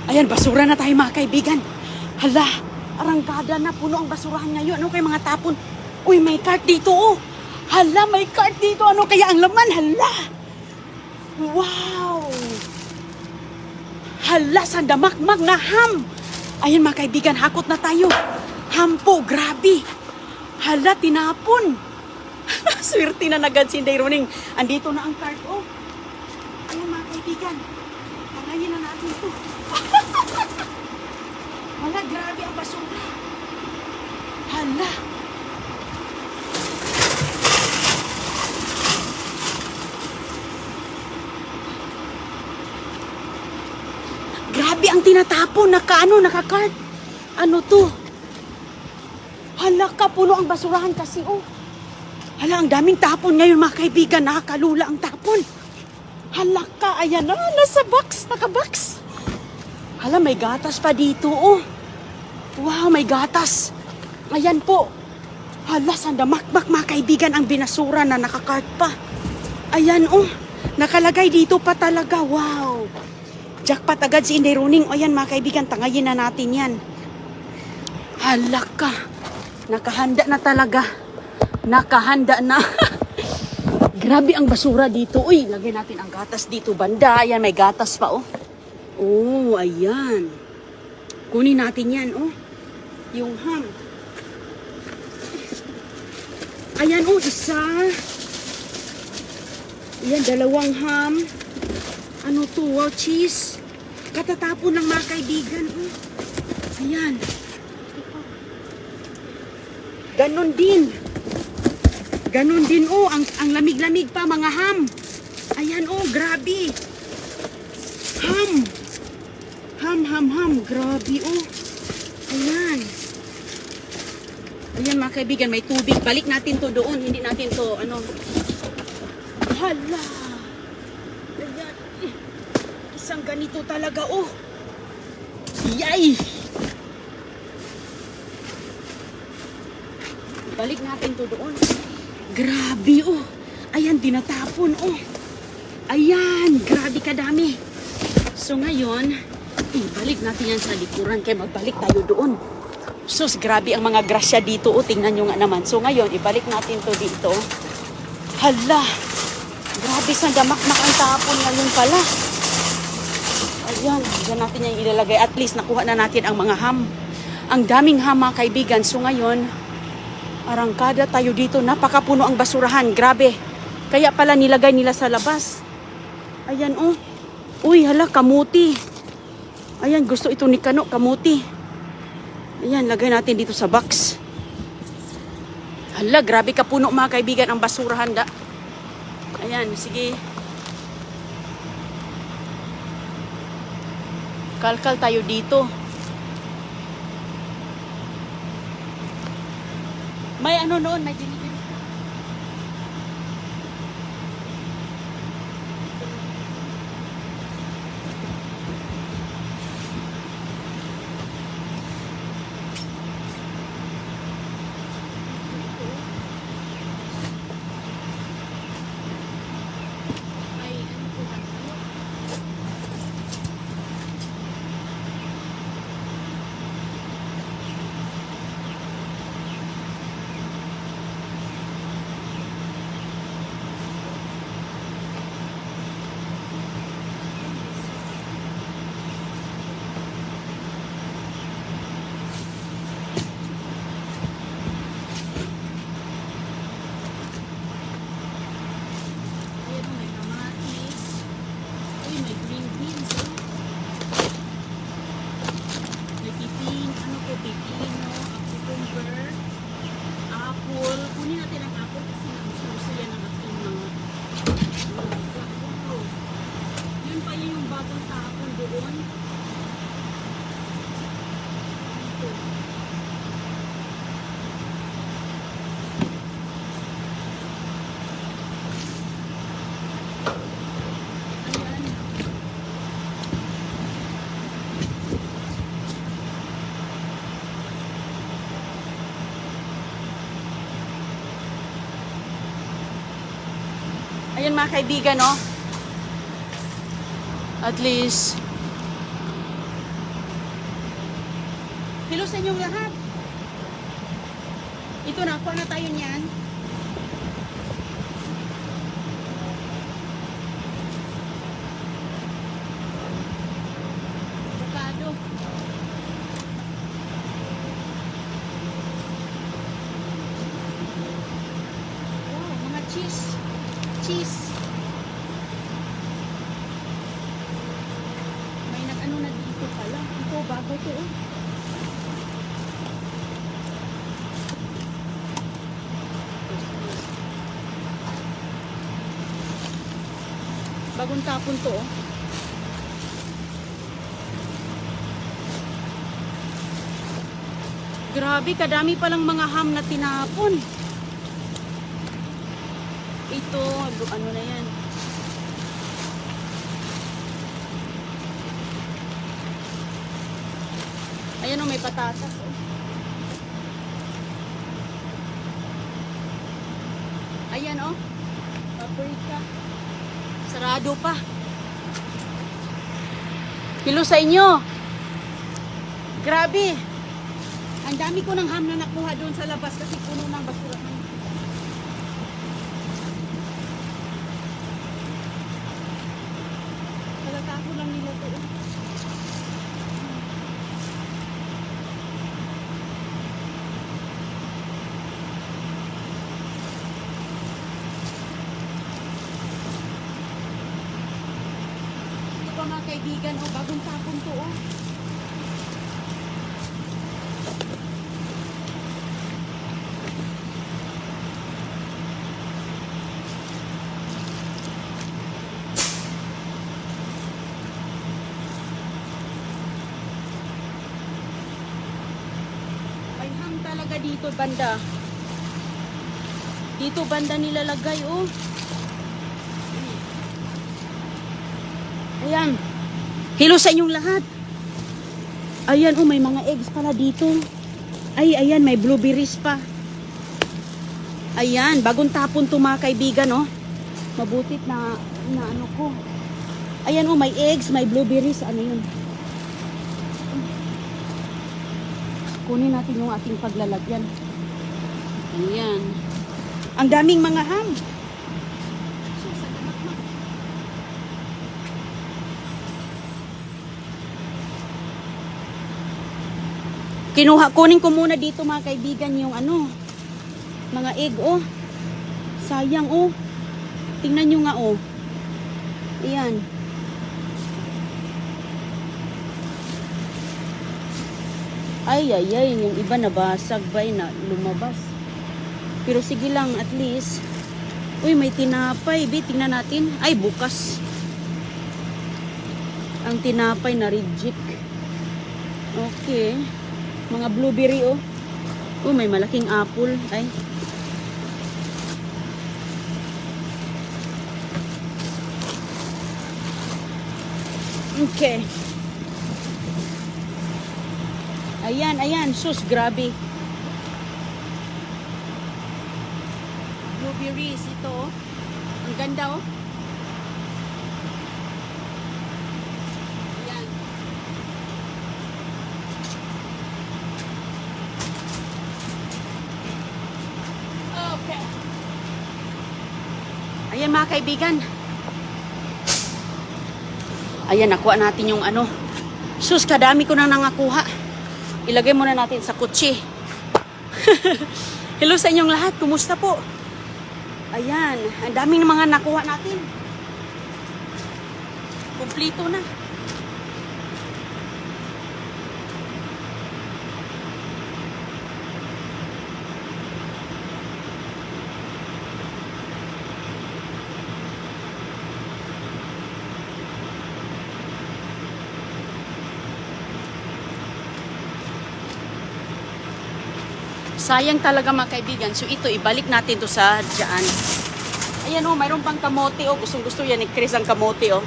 Ayan, basura na tayo mga kaibigan. Hala, arangkada na, puno ang basurahan ngayon. Ano kayo mga tapon? Uy, may cart dito oh. Hala, may cart dito. Ano kaya ang laman? Hala. Wow. Hala, sandamakmak na ham. Ayan mga kaibigan, hakot na tayo. Ham po, grabe. Hala, tinapon. Swerte na nagad si Inday Roning. Andito na ang cart oh. Ayan mga kaibigan, tangayin na natin ito. Hala, grabe ang basura. Hala. Grabe ang tinatapon. Nakakart. Ano to? Hala ka, puno ang basurahan kasi oh. Hala, ang daming tapon ngayon mga kaibigan. Nakakalula ang tapon. Hala ka, ayan na, nasa box, naka-box. Hala, may gatas pa dito oh. Wow, may gatas. Ayan po. Hala, sandamakmak mga kaibigan ang binasura na nakakart pa. Ayan oh, nakalagay dito pa talaga. Wow. Jackpot agad si Inday Roning. Ayan mga kaibigan, tangayin na natin yan. Hala ka. Nakahanda na talaga. Nakahanda na. Grabe ang basura dito. Uy, lagay natin ang gatas dito banda. Ayan, may gatas pa oh. Oh, ayan. Kunin natin yan oh. Yung ham. Ayan oh, isa. Ayan, dalawang ham. Ano to? Wow, cheese. Katatapon ng mga kaibigan oh. Ayan. Ganon din. Ganon din oh, ang lamig-lamig pa mga ham. Ayan oh, grabe. Ham. Ham, grabe oh. Ayan. Ayan mga kaibigan, may tubig. Balik natin to doon, hindi natin to ano. Hala. Ayan. Isang ganito talaga oh. Yay. Balik natin to doon. Grabe oh. Ayan, dinatapon oh. Ayan, grabe kadami. So ngayon, ibalik natin yan sa likuran kaya magbalik tayo doon. Sus, grabe ang mga grasya dito oh. Tingnan nyo nga naman. So ngayon, ibalik natin to dito. Hala. Grabe, sandamakmak ang tapon ngayon pala. Ayan, dyan natin yan ilalagay. At least nakuha na natin ang mga ham. Ang daming ham mga kaibigan. So ngayon, arangkada tayo dito. Napakapuno ang basurahan. Grabe. Kaya pala nilagay nila sa labas. Ayan oh. Uy, hala, kamuti. Ayan, gusto ito ni Kano, kamuti. Ayan, lagay natin dito sa box. Hala, grabe kapuno mga kaibigan ang basurahan da. Ayan, sige. Kalkal tayo dito. May ano noon, may delivery. Ayan mga kaibigan, no? At least, Hello sa inyong lahat. Ito na, kuha na tayo niyan. Avocado. Wow, mga cheese. Cheese. May nag-ano na dito pala. Ito, bago to oh. Bagong tapon to oh. Grabe, kadami palang mga ham na tinapon. Ito, ano na yan. Ayan oh, may patatas oh. Ayan oh. Paprika. Sarado pa. Hello sa inyo. Grabe. Ang dami ko ng ham na nakuha doon sa labas kasi puno ng basurahan. Talatako lang nila to. Ito pa mga kaibigan, oh, bagong tapon to oh. Talaga dito banda. Dito banda nilalagay oh. Ayan. Hello sa inyong lahat. Ayan oh, may mga eggs pala dito. Ay, ayan, may blueberries pa. Ayan, bagong tapon to mga kaibigan oh. Mabutit na ano ko. Ayan oh, may eggs, may blueberries, ano yun? Kunin natin yung ating paglalagyan. Ayan. Ang daming mga ham. Kunin ko muna dito mga kaibigan yung ano, mga egg oh. Sayang oh. Tingnan nyo nga oh. Ayan. Ay, yung iba nabasag ba na lumabas. Pero sige lang, at least. Uy, may tinapay. Tingnan natin. Ay, bukas. Ang tinapay na reject. Okay. Mga blueberry, oh. Oh, may malaking apple. Ay. Okay. Ayan, sus, grabe. Blueberries, ito, oh. Ang ganda, oh. Ayan. Okay. Ayan, mga kaibigan. Ayan, nakuha natin yung ano. Sus, kadami ko nang nangakuha. Ilagay muna natin sa kutsi. Hello sa inyong lahat. Kumusta po? Ayan. Ang daming mga nakuha natin. Kumplito na. Sayang talaga mga kaibigan. So ito, ibalik natin to sa dyan. Ayan oh, mayroon pang kamote oh. Gustong gusto yan ni Chris ang kamote oh.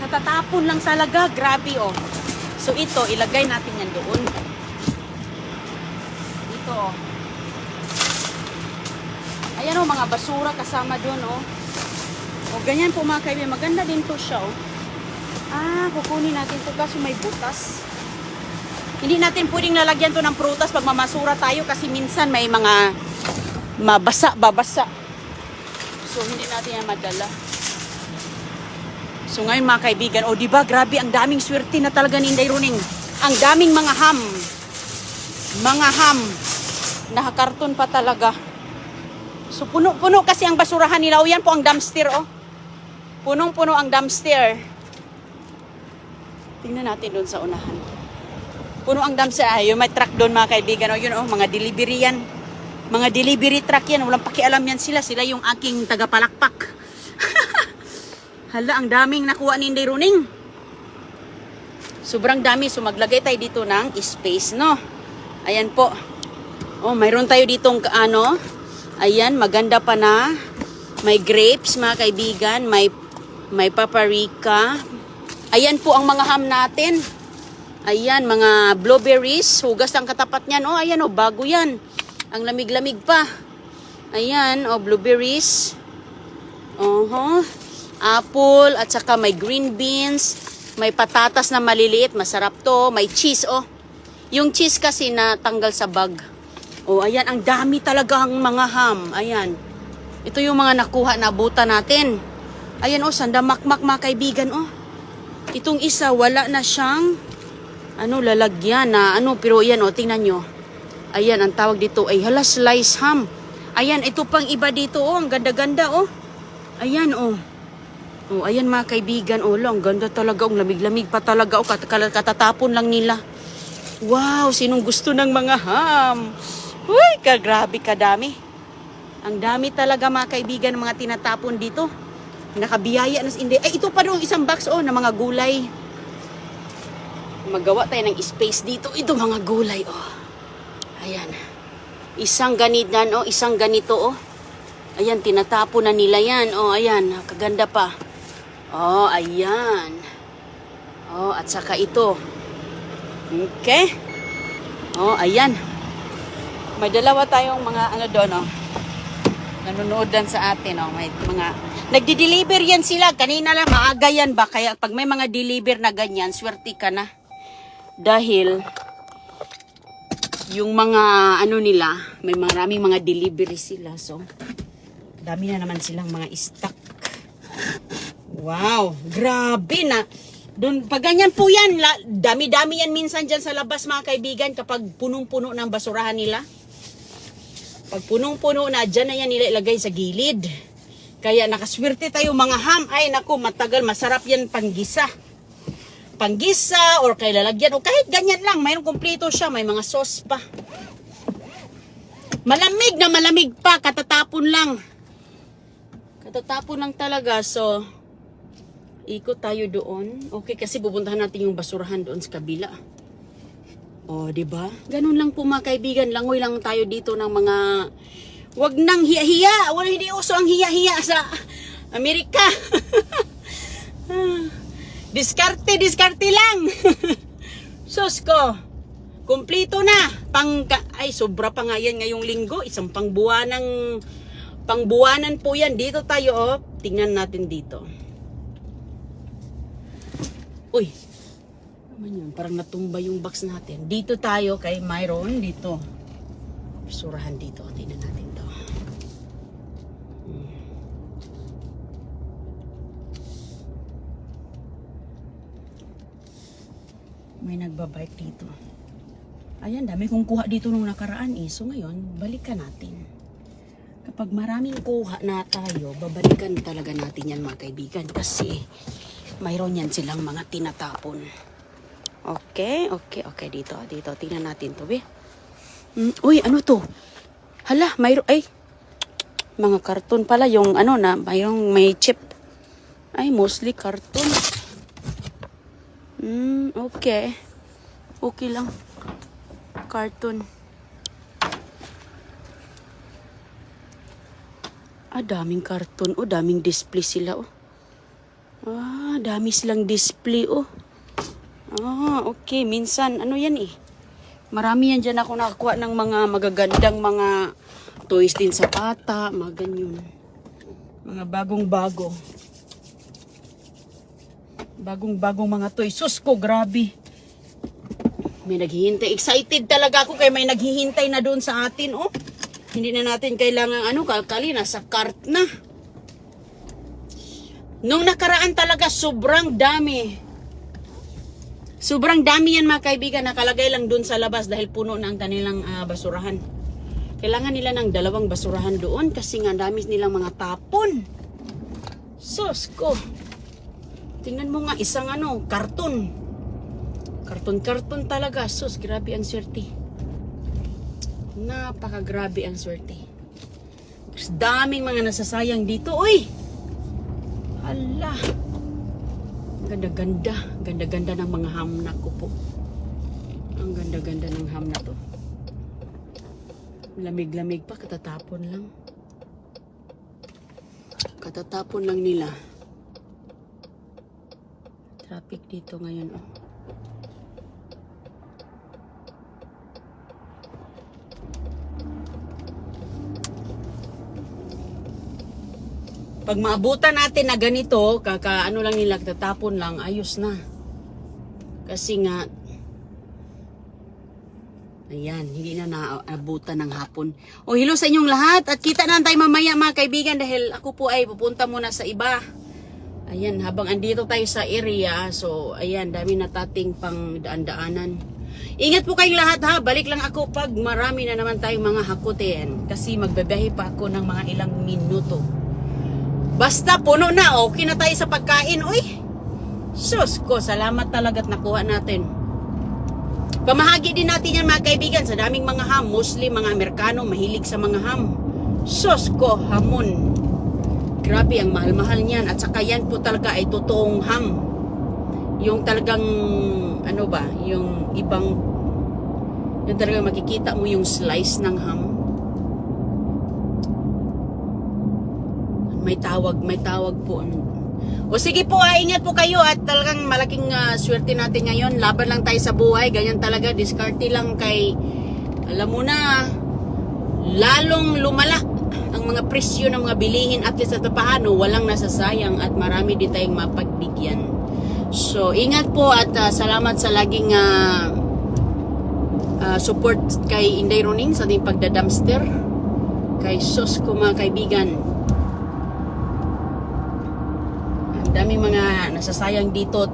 Katatapon lang talaga. Grabe, oh. So, ito, ilagay natin yan doon. Ito, oh. Ayan, oh, mga basura kasama doon, oh. O, ganyan po mga kaibigan. Maganda din to siya, oh. Kukunin natin to kasi may butas. Hindi natin pwedeng lalagyan to ng prutas pag mamasura tayo kasi minsan may mga babasa. So, hindi natin yan madala. So, ngayon mga kaibigan, o diba, grabe, ang daming swerte na talaga ni Inday Runing. Ang daming mga ham. Mga ham. Nakakarton pa talaga. So, puno-puno kasi ang basurahan nila. O, yan po ang dumpster, oh. Punong-puno ang dumpster. Tingnan natin doon sa unahan. Puno ang dumpster. Yung may truck doon mga kaibigan. O, yun, oh, mga delivery yan. Mga delivery truck yan. Walang pakialam yan sila. Sila yung aking tagapalakpak. Hala, ang daming nakuha ni Inday Runing. Sobrang dami. So, maglagay tayo dito ng space, no? Ayan po. Oh, mayroon tayo ditong, ayan, maganda pa na. May grapes, mga kaibigan. May paprika. Ayan po ang mga ham natin. Ayan, mga blueberries. Hugas ang katapat niyan. Oh, ayan, oh, bago yan. Ang lamig-lamig pa. Ayan, oh, blueberries. Apple, at saka may green beans, may patatas na maliliit, masarap to, may cheese, oh. Yung cheese kasi na tanggal sa bag. Oh, ayan, ang dami talagang mga ham. Ayan. Ito yung mga nakuha na buta natin. Ayan, oh, sandamakmak mga kaibigan, oh. Itong isa, wala na siyang, lalagyan na, pero yan, oh, tingnan nyo. Ayan, ang tawag dito ay, slice ham. Ayan, ito pang iba dito, oh, ang ganda-ganda, oh. Ayan, oh. Oh, ayan mga kaibigan, oh, ang ganda talaga, ang lamig-lamig pa talaga, oh, katatapon lang nila. Wow, sinong gusto ng mga ham? Uy, grabe kadami. Ang dami talaga mga kaibigan, mga tinatapon dito. Nakabiyaya na hindi. Ay, ito pa rin isang box, oh, na mga gulay. Magawa tayo ng space dito. Ito mga gulay, oh. Ayan. Isang ganitan, oh, isang ganito, oh. Ayan, tinatapon na nila yan. Oh, ayan, kaganda pa. Oh, ayan. Oh, at saka ito. Okay. Oh, ayan. May dalawa tayong mga doon, oh. Nanonood dan sa atin, oh. May mga nagdi-deliver yan sila. Kanina lang maaga yan ba? Kaya pag may mga deliver na ganyan, swerte ka na. Dahil yung mga nila, may maraming mga delivery sila. So, dami na naman silang mga stock. Wow, grabe na. Doon, pag ganyan po yan, dami-dami yan minsan dyan sa labas mga kaibigan kapag punong-puno ng basurahan nila. Pag punong-puno na, dyan na yan nila ilagay sa gilid. Kaya nakaswerte tayo mga ham. Ay naku, matagal, masarap yan panggisa. Panggisa or kay lalagyan o kahit ganyan lang, mayroong kumpleto siya, may mga sauce pa. Malamig na malamig pa, katatapon lang. Katatapon lang talaga, so ikot tayo doon. Okay, kasi pupuntahan natin yung basurahan doon sa kabila. O, diba? Ganun lang po mga kaibigan. Langoy lang tayo dito ng mga wag nang hiya-hiya. Wala, hindi uso ang hiya-hiya sa Amerika. Diskarte lang. Sus ko. Kumplito na. Ay, sobra pa nga yan ngayong linggo. Isang pangbuwanan po yan. Dito tayo, oh. Tingnan natin dito. Uy. Naman yun. Parang natumba yung box natin. Dito tayo kay Myron. Dito. Surahan dito. Tingnan natin to. May nagbabike dito. Ayan, dami kong kuha dito nung nakaraan eh. So ngayon, balikan natin. Kapag maraming kuha na tayo, babalikan talaga natin yan mga kaibigan. Kasi mayroon yan silang mga tinatapon. Okay. Dito. Tingnan natin to, be. Uy, ano to? Hala, mayroon, ay. Mga karton pala, yung may chip. Ay, mostly karton. Okay. Okay lang. Karton. Daming karton. Daming display sila, dami silang display, oh. Ah, okay. Minsan, ano yan eh. Marami yan dyan ako nakakuha ng mga magagandang mga toys din sa bata, mga ganyan. Mga bagong-bago. Bagong-bagong mga toys. Sus ko, grabe. May naghihintay. Excited talaga ako kay may naghihintay na doon sa atin, oh. Hindi na natin kailangan, kalkali, nasa cart na. Nung nakaraan talaga, sobrang dami. Sobrang dami yan mga kaibigan, nakalagay lang dun sa labas dahil puno na ang kanilang basurahan. Kailangan nila ng 2 basurahan doon kasi nga dami nilang mga tapon. Sus ko. Tingnan mo nga isang karton. Karton talaga. Sus, grabe ang swerte. Napakagrabe ang swerte. Daming mga nasasayang dito, uy. Hala. Ganda-ganda. Ganda-ganda ng mga hamnak ko po. Ang ganda-ganda ng ham na to. Lamig-lamig pa. Katatapon lang. Katatapon lang nila. Traffic dito ngayon, oh. Pag maabutan natin na ganito, lang nila, tatapon lang, ayos na. Kasi nga, ayan, hindi na naabutan ng hapon. O, hello sa inyong lahat. At kita na tayo mamaya mga kaibigan dahil ako po ay pupunta muna sa iba. Ayan, habang andito tayo sa area, so, ayan, dami na tating pang daan-daanan. Ingat po kayong lahat ha, balik lang ako pag marami na naman tayong mga hakutin. Kasi magbabiyahe pa ako ng mga ilang minuto. Basta puno na, okay na tayo sa pagkain. Uy, sus ko, salamat talaga at nakuha natin. Pamahagi din natin yan mga kaibigan sa daming mga ham. Mostly mga Amerikano, mahilig sa mga ham. Sus ko, hamon. Grabe, ang mahal-mahal niyan. At saka yan po talaga ay totoong ham. Yung talagang, yung ibang, yung talagang makikita mo yung slice ng ham. May tawag po. O sige po, ingat po kayo at talagang malaking swerte natin ngayon. Laban lang tayo sa buhay, ganyan talaga, diskarte lang kay, alam mo na, lalong lumala ang mga presyo ng mga bilihin at least sa paano, walang nasasayang at marami din tayong mapagbigyan. So, ingat po at salamat sa laging support kay Inday Roning sa ating pagdadumpster. Kay sus ko mga kaibigan. Dami mga nasasayang dito,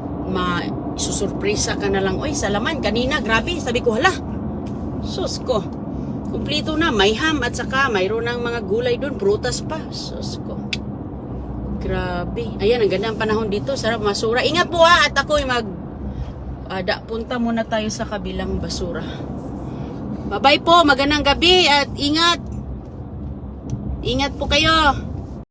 susurpresa ka na lang. Oy, salaman, kanina, grabe, sabi ko, hala, sus ko, kumplito na, may ham at saka mayroon ng mga gulay doon, prutas pa, sus ko, grabe. Ayan, ang ganda ang panahon dito, sarap masura. Ingat po at ako'y punta muna tayo sa kabilang basura. Bye-bye po, magandang gabi at ingat. Ingat po kayo.